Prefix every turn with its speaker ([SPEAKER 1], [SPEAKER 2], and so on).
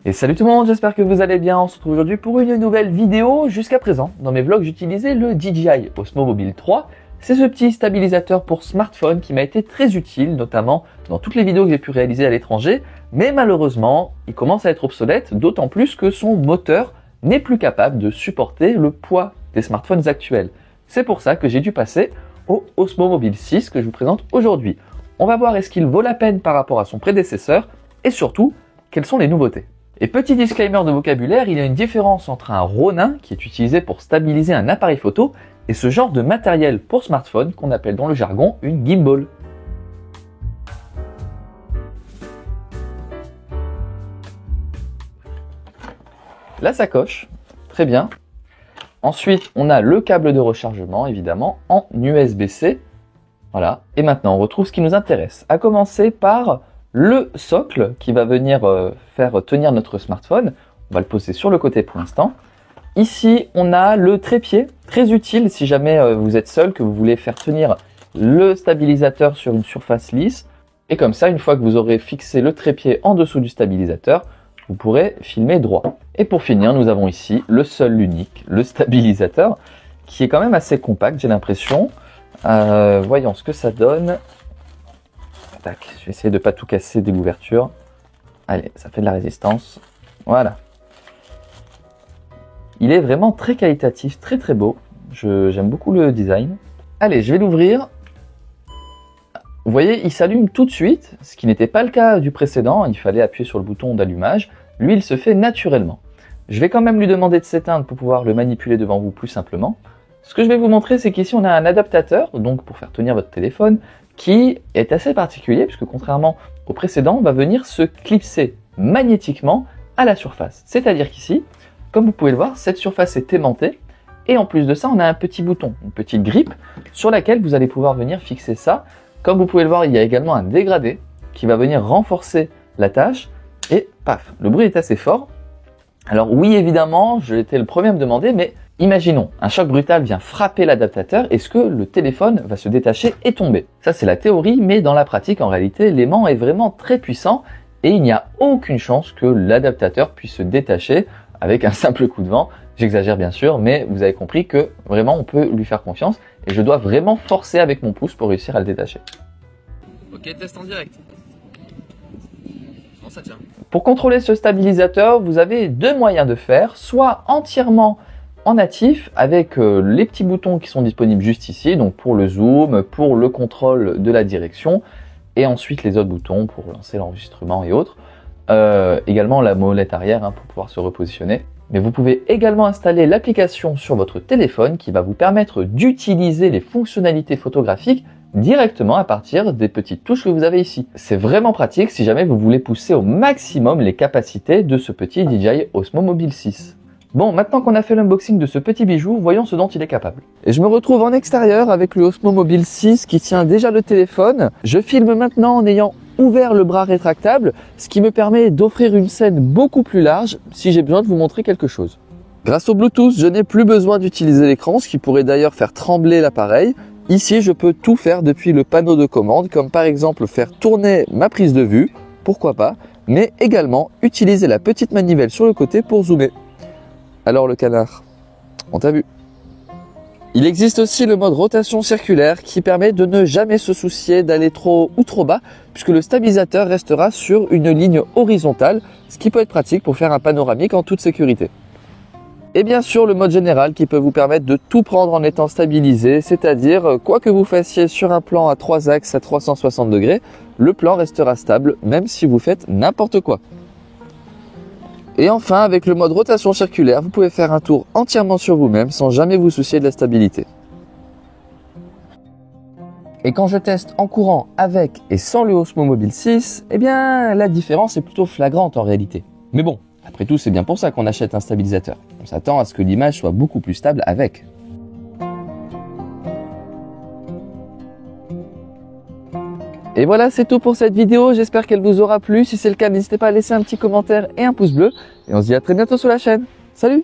[SPEAKER 1] Et salut tout le monde, j'espère que vous allez bien. On se retrouve aujourd'hui pour une nouvelle vidéo. Jusqu'à présent, dans mes vlogs, j'utilisais le DJI Osmo Mobile 3. C'est ce petit stabilisateur pour smartphone qui m'a été très utile, notamment dans toutes les vidéos que j'ai pu réaliser à l'étranger. Mais malheureusement, il commence à être obsolète, d'autant plus que son moteur n'est plus capable de supporter le poids des smartphones actuels. C'est pour ça que j'ai dû passer au Osmo Mobile 6 que je vous présente aujourd'hui. On va voir est-ce qu'il vaut la peine par rapport à son prédécesseur et surtout, quelles sont les nouveautés. Et petit disclaimer de vocabulaire, il y a une différence entre un Ronin, qui est utilisé pour stabiliser un appareil photo, et ce genre de matériel pour smartphone qu'on appelle dans le jargon une gimbal. La sacoche, très bien. Ensuite, on a le câble de rechargement, évidemment, en USB-C. Voilà. Et maintenant, on retrouve ce qui nous intéresse. À commencer par le socle qui va venir faire tenir notre smartphone. On va le poser sur le côté pour l'instant. Ici, on a le trépied, très utile si jamais vous êtes seul, que vous voulez faire tenir le stabilisateur sur une surface lisse. Et comme ça, une fois que vous aurez fixé le trépied en dessous du stabilisateur, vous pourrez filmer droit. Et pour finir, nous avons ici le seul, l'unique, le stabilisateur, qui est quand même assez compact, j'ai l'impression. Voyons ce que ça donne. Tac, je vais essayer de ne pas tout casser dès l'ouverture. Allez, ça fait de la résistance. Voilà. Il est vraiment très qualitatif, très très beau. J'aime beaucoup le design. Allez, je vais l'ouvrir. Vous voyez, il s'allume tout de suite, ce qui n'était pas le cas du précédent. Il fallait appuyer sur le bouton d'allumage. Lui, il se fait naturellement. Je vais quand même lui demander de s'éteindre pour pouvoir le manipuler devant vous plus simplement. Ce que je vais vous montrer, c'est qu'ici, on a un adaptateur, donc pour faire tenir votre téléphone, qui est assez particulier, puisque contrairement au précédent, on va venir se clipser magnétiquement à la surface. C'est-à-dire qu'ici, comme vous pouvez le voir, cette surface est aimantée, et en plus de ça, on a un petit bouton, une petite grippe, sur laquelle vous allez pouvoir venir fixer ça. Comme vous pouvez le voir, il y a également un dégradé qui va venir renforcer la tâche, et paf, le bruit est assez fort. Alors oui, évidemment, j'ai été le premier à me demander, mais imaginons, un choc brutal vient frapper l'adaptateur, est-ce que le téléphone va se détacher et tomber? Ça c'est la théorie, mais dans la pratique, en réalité, l'aimant est vraiment très puissant et il n'y a aucune chance que l'adaptateur puisse se détacher avec un simple coup de vent. J'exagère bien sûr, mais vous avez compris que vraiment on peut lui faire confiance et je dois vraiment forcer avec mon pouce pour réussir à le détacher.
[SPEAKER 2] Ok, test en direct. Non, ça tient.
[SPEAKER 1] Pour contrôler ce stabilisateur, vous avez deux moyens de faire, soit entièrement en natif avec les petits boutons qui sont disponibles juste ici, donc pour le zoom, pour le contrôle de la direction, et ensuite les autres boutons pour lancer l'enregistrement et autres. Également la molette arrière pour pouvoir se repositionner. Mais vous pouvez également installer l'application sur votre téléphone qui va vous permettre d'utiliser les fonctionnalités photographiques directement à partir des petites touches que vous avez ici. C'est vraiment pratique si jamais vous voulez pousser au maximum les capacités de ce petit DJI Osmo Mobile 6. Bon, maintenant qu'on a fait l'unboxing de ce petit bijou, voyons ce dont il est capable. Et je me retrouve en extérieur avec le Osmo Mobile 6 qui tient déjà le téléphone. Je filme maintenant en ayant ouvert le bras rétractable, ce qui me permet d'offrir une scène beaucoup plus large si j'ai besoin de vous montrer quelque chose. Grâce au Bluetooth, je n'ai plus besoin d'utiliser l'écran, ce qui pourrait d'ailleurs faire trembler l'appareil. Ici, je peux tout faire depuis le panneau de commande, comme par exemple faire tourner ma prise de vue, pourquoi pas, mais également utiliser la petite manivelle sur le côté pour zoomer. Alors le canard, on t'a vu. Il existe aussi le mode rotation circulaire qui permet de ne jamais se soucier d'aller trop haut ou trop bas puisque le stabilisateur restera sur une ligne horizontale, ce qui peut être pratique pour faire un panoramique en toute sécurité. Et bien sûr le mode général qui peut vous permettre de tout prendre en étant stabilisé, c'est-à-dire quoi que vous fassiez sur un plan à 3 axes à 360 degrés, le plan restera stable même si vous faites n'importe quoi. Et enfin, avec le mode rotation circulaire, vous pouvez faire un tour entièrement sur vous-même sans jamais vous soucier de la stabilité. Et quand je teste en courant avec et sans le Osmo Mobile 6, eh bien la différence est plutôt flagrante en réalité. Mais bon, après tout, c'est bien pour ça qu'on achète un stabilisateur. On s'attend à ce que l'image soit beaucoup plus stable avec. Et voilà, c'est tout pour cette vidéo. J'espère qu'elle vous aura plu. Si c'est le cas, n'hésitez pas à laisser un petit commentaire et un pouce bleu. Et on se dit à très bientôt sur la chaîne. Salut!